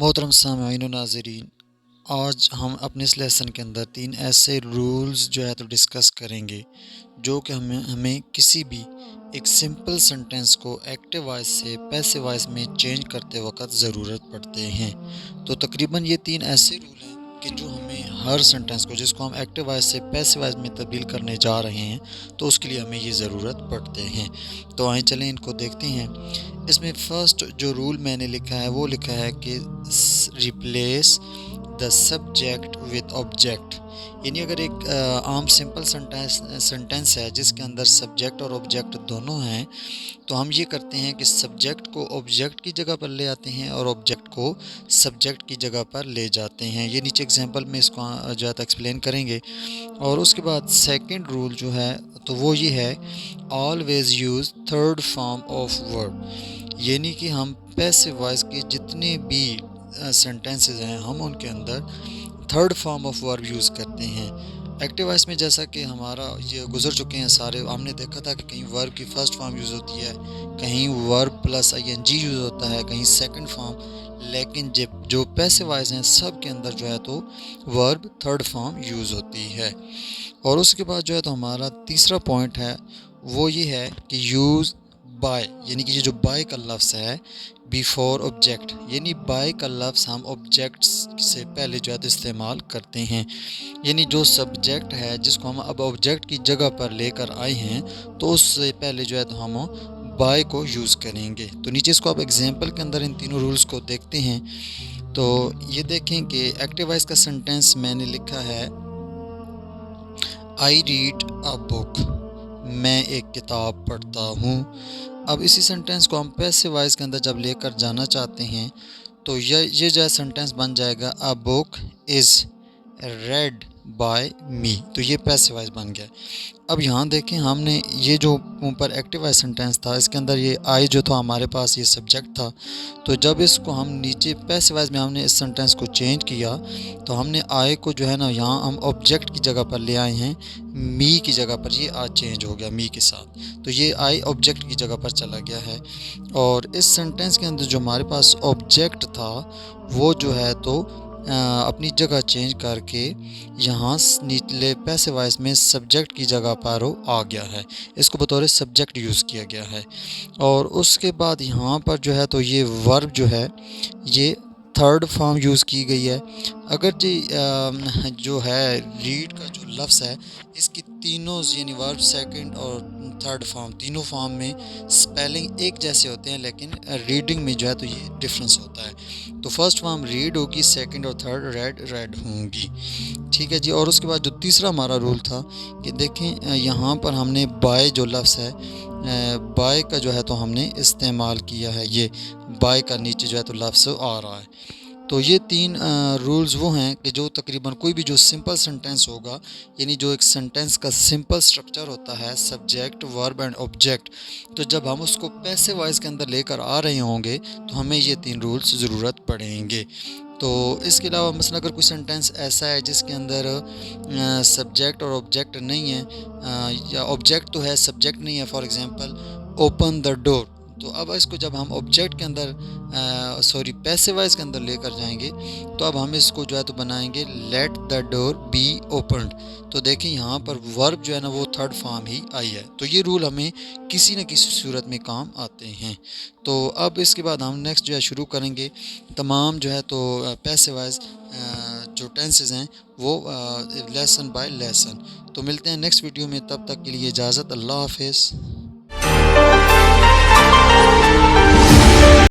محترم سامعین و ناظرین، آج ہم اپنے اس لیسن کے اندر 3 ایسے رولز جو ہے تو ڈسکس کریں گے جو کہ ہمیں کسی بھی ایک سمپل سنٹینس کو ایکٹیو وائس سے پیسو وائس میں چینج کرتے وقت ضرورت پڑتے ہیں۔ تو تقریباً یہ 3 ایسے رول ہیں کہ جو ہمیں ہر سنٹینس کو جس کو ہم ایکٹیو وائس سے پیسو وائس میں تبدیل کرنے جا رہے ہیں تو اس کے لیے ہمیں یہ ضرورت پڑتے ہیں۔ تو آئیں چلیں ان کو دیکھتے ہیں۔ اس میں فرسٹ جو رول میں نے لکھا ہے وہ لکھا ہے کہ replace the subject with object, یعنی اگر ایک عام سمپل سنٹینس ہے جس کے اندر سبجیکٹ اور آبجیکٹ دونوں ہیں تو ہم یہ کرتے ہیں کہ سبجیکٹ کو آبجیکٹ کی جگہ پر لے آتے ہیں اور آبجیکٹ کو سبجیکٹ کی جگہ پر لے جاتے ہیں۔ یہ نیچے ایگزامپل میں اس کو جو ہے تو ایکسپلین کریں گے۔ اور اس کے بعد سیکنڈ رول جو ہے تو وہ یہ ہے always use third form of ورب، یعنی کہ ہم پیسو وائس کے جتنے بھی سینٹینسز ہیں ہم ان کے اندر third form of verb use کرتے ہیں۔ ایکٹیو وائس میں جیسا کہ ہمارا یہ گزر چکے ہیں سارے، ہم نے دیکھا تھا کہ کہیں ورب کی فرسٹ فارم یوز ہوتی ہے، کہیں ورب پلس ING یوز ہوتا ہے، کہیں سیکنڈ فارم، لیکن جو پیسو وائس ہیں سب کے اندر جو ہے تو ورب تھرڈ فارم یوز ہوتی ہے۔ اور اس کے بعد جو ہے تو ہمارا تیسرا پوائنٹ ہے وہ یہ ہے کہ یوز بائی، یعنی کہ یہ جو بائی کا لفظ ہے بیفور آبجیکٹ، یعنی بائی کا لفظ ہم آبجیکٹس سے پہلے جو ہے تو استعمال کرتے ہیں، یعنی جو سبجیکٹ ہے جس کو ہم اب آبجیکٹ کی جگہ پر لے کر آئے ہیں تو اس سے پہلے جو ہے تو ہم بائی کو یوز کریں گے۔ تو نیچے اس کو آپ ایگزامپل کے اندر ان تینوں رولز کو دیکھتے ہیں تو یہ دیکھیں کہ ایکٹیو وائس کا سنٹینس میں نے لکھا ہے I read a book، میں ایک کتاب پڑھتا ہوں۔ اب اسی سنٹینس کو ہم پیسو وائس کے اندر جب لے کر جانا چاہتے ہیں تو یہ جو ہے سنٹینس بن جائے گا A book is read by me، تو یہ پیسو وائس بن گیا۔ اب یہاں دیکھیں ہم نے یہ جو اوپر ایکٹیو وائس سنٹینس تھا اس کے اندر یہ آئی جو تھا ہمارے پاس یہ سبجیکٹ تھا، تو جب اس کو ہم نیچے پیسو وائس میں ہم نے اس سنٹینس کو چینج کیا تو ہم نے آئی کو جو ہے نا یہاں ہم آبجیکٹ کی جگہ پر لے آئے ہیں، می کی جگہ پر یہ آج چینج ہو گیا می کے ساتھ، تو یہ آئی آبجیکٹ کی جگہ پر چلا گیا ہے۔ اور اس سنٹینس کے اندر جو ہمارے پاس آبجیکٹ تھا وہ جو ہے تو اپنی جگہ چینج کر کے یہاں نیچلے پیسو وائس میں سبجیکٹ کی جگہ پر آ گیا ہے، اس کو بطور سبجیکٹ یوز کیا گیا ہے۔ اور اس کے بعد یہاں پر جو ہے تو یہ ورب جو ہے یہ تھرڈ فارم یوز کی گئی ہے۔ اگر جو ہے ریڈ کا جو لفظ ہے اس کی تینوں یعنی ورب سیکنڈ اور تھرڈ فارم تینوں فارم میں سپیلنگ ایک جیسے ہوتے ہیں لیکن ریڈنگ میں جو ہے تو یہ ڈفرینس ہوتا ہے، تو فرسٹ فارم ریڈ ہوگی، سیکنڈ اور تھرڈ ریڈ ہوں گی، ٹھیک ہے جی۔ اور اس کے بعد جو تیسرا ہمارا رول تھا کہ دیکھیں یہاں پر ہم نے بائی جو لفظ ہے بائی کا جو ہے تو ہم نے استعمال کیا ہے، یہ بائی کا نیچے جو ہے تو لفظ آ رہا ہے۔ تو یہ 3 رولز وہ ہیں کہ جو تقریباً کوئی بھی جو سمپل سنٹینس ہوگا، یعنی جو ایک سنٹینس کا سمپل سٹرکچر ہوتا ہے سبجیکٹ ورب اینڈ آبجیکٹ، تو جب ہم اس کو پیسو وائس کے اندر لے کر آ رہے ہوں گے تو ہمیں یہ 3 رولز ضرورت پڑیں گے۔ تو اس کے علاوہ مثلا اگر کوئی سنٹینس ایسا ہے جس کے اندر سبجیکٹ اور آبجیکٹ نہیں ہے یا آبجیکٹ تو ہے سبجیکٹ نہیں ہے، فار ایگزامپل اوپن دا ڈور، تو اب اس کو جب ہم آبجیکٹ کے اندر پیسو وائس کے اندر لے کر جائیں گے تو اب ہم اس کو جو ہے تو بنائیں گے let the door be opened, تو دیکھیں یہاں پر ورب جو ہے نا وہ تھرڈ فارم ہی آئی ہے، تو یہ رول ہمیں کسی نہ کسی صورت میں کام آتے ہیں۔ تو اب اس کے بعد ہم نیکسٹ جو ہے شروع کریں گے تمام جو ہے تو پیسو وائس جو ٹینسز ہیں وہ لیسن بائی لیسن۔ تو ملتے ہیں نیکسٹ ویڈیو میں، تب تک کے لیے اجازت، اللہ حافظ۔